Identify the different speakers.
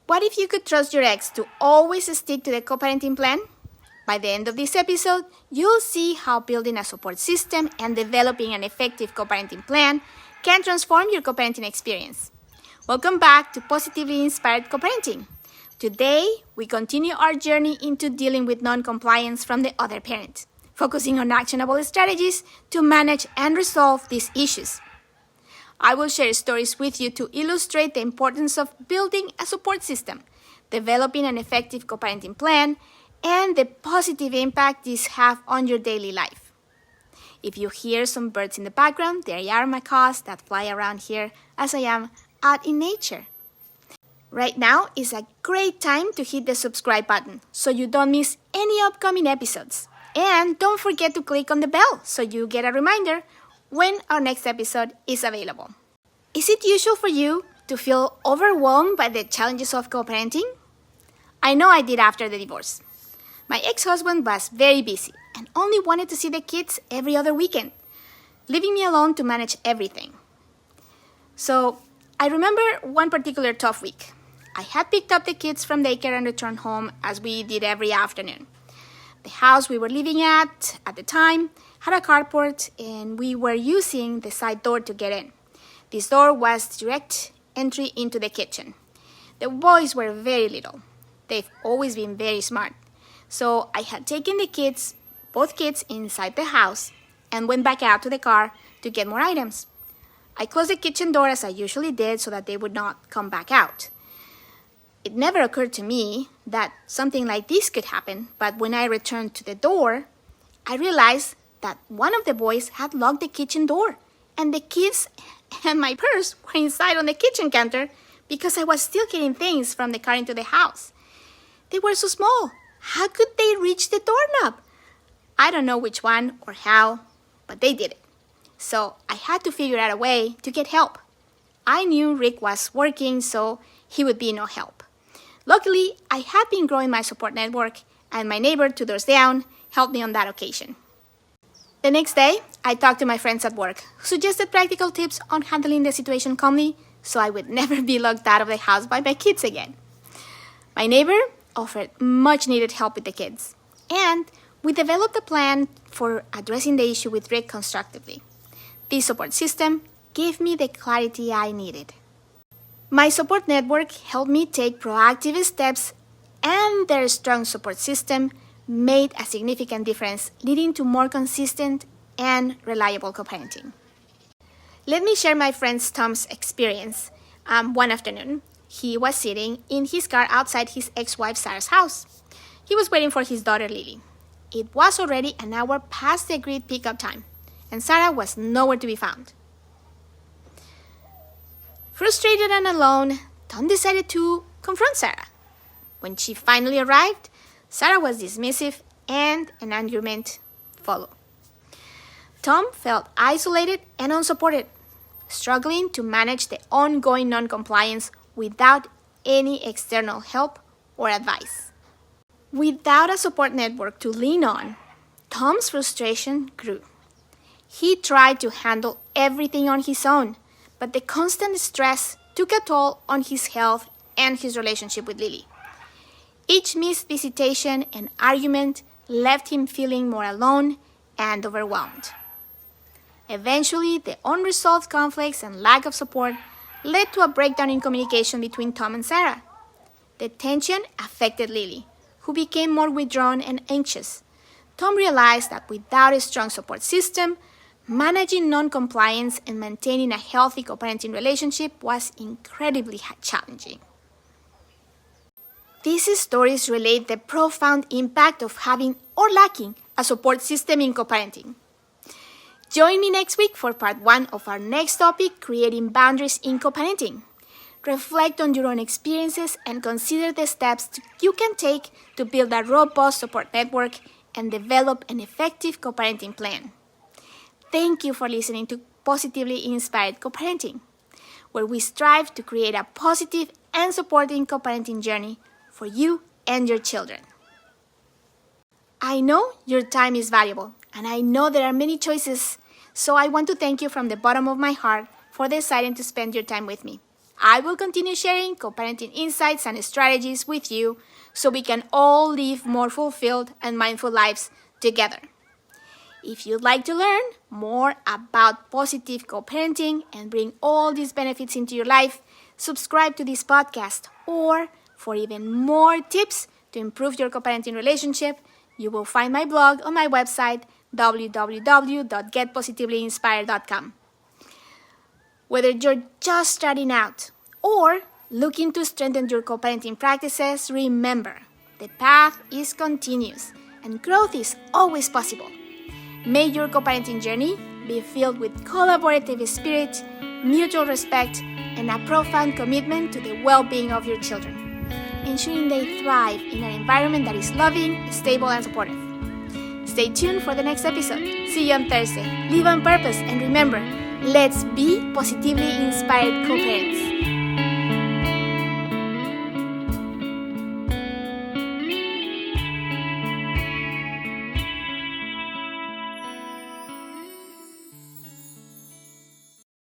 Speaker 1: What if you could trust your ex to always stick to the co-parenting plan? By the end of this episode, you'll see how building a support system and developing an effective co-parenting plan can transform your co-parenting experience. Welcome back to Positively Inspired CoParenting. Today, we continue our journey into dealing with non-compliance from the other parent, focusing on actionable strategies to manage and resolve these issues. I will share stories with you to illustrate the importance of building a support system, developing an effective co-parenting plan, and the positive impact these have on your daily life. If you hear some birds in the background, they are macaws that fly around here as I am out in nature. Right now is a great time to hit the subscribe button so you don't miss any upcoming episodes. And don't forget to click on the bell so you get a reminder when our next episode is available. Is it usual for you to feel overwhelmed by the challenges of co-parenting? I know I did after the divorce. My ex-husband was very busy and only wanted to see the kids every other weekend, leaving me alone to manage everything. So I remember one particular tough week. I had picked up the kids from daycare and returned home as we did every afternoon. The house we were living at the time, had a carport and we were using the side door to get in. This door was direct entry into the kitchen. The boys were very little. They've always been very smart. So I had taken both kids inside the house and went back out to the car to get more items. I closed the kitchen door as I usually did so that they would not come back out. It never occurred to me that something like this could happen, but when I returned to the door, I realized that one of the boys had locked the kitchen door, and the kids and my purse were inside on the kitchen counter because I was still getting things from the car into the house. They were so small. How could they reach the doorknob? I don't know which one or how, but they did it. So I had to figure out a way to get help. I knew Rick was working, so he would be no help. Luckily, I had been growing my support network, and my neighbor 2 doors down helped me on that occasion. The next day, I talked to my friends at work, who suggested practical tips on handling the situation calmly so I would never be locked out of the house by my kids again. My neighbor offered much needed help with the kids, and we developed a plan for addressing the issue with Rick constructively. This support system gave me the clarity I needed. My support network helped me take proactive steps, and their strong support system made a significant difference, leading to more consistent and reliable co-parenting. Let me share my friend Tom's experience. One afternoon, he was sitting in his car outside his ex-wife Sarah's house. He was waiting for his daughter Lily. It was already an hour past the agreed pickup time, and Sarah was nowhere to be found. Frustrated and alone, Tom decided to confront Sarah. When she finally arrived, Sarah was dismissive and an argument followed. Tom felt isolated and unsupported, struggling to manage the ongoing non-compliance without any external help or advice. Without a support network to lean on, Tom's frustration grew. He tried to handle everything on his own, but the constant stress took a toll on his health and his relationship with Lily. Each missed visitation and argument left him feeling more alone and overwhelmed. Eventually, the unresolved conflicts and lack of support led to a breakdown in communication between Tom and Sarah. The tension affected Lily, who became more withdrawn and anxious. Tom realized that without a strong support system, managing non-compliance and maintaining a healthy co-parenting relationship was incredibly challenging. These stories relate the profound impact of having or lacking a support system in co-parenting. Join me next week for part 1 of our next topic, creating boundaries in co-parenting. Reflect on your own experiences and consider the steps you can take to build a robust support network and develop an effective co-parenting plan. Thank you for listening to Positively Inspired CoParenting, where we strive to create a positive and supporting co-parenting journey for you and your children. I know your time is valuable, and I know there are many choices, so I want to thank you from the bottom of my heart for deciding to spend your time with me. I will continue sharing co-parenting insights and strategies with you so we can all live more fulfilled and mindful lives together. If you'd like to learn more about positive co-parenting and bring all these benefits into your life, subscribe to this podcast. Or for even more tips to improve your co-parenting relationship, you will find my blog on my website, www.getpositivelyiinspired.com. Whether you're just starting out or looking to strengthen your co-parenting practices, remember, the path is continuous and growth is always possible. May your co-parenting journey be filled with collaborative spirit, mutual respect, and a profound commitment to the well-being of your children, ensuring they thrive in an environment that is loving, stable, and supportive. Stay tuned for the next episode. See you on Thursday. Live on purpose, and remember, let's be positively inspired co-parents.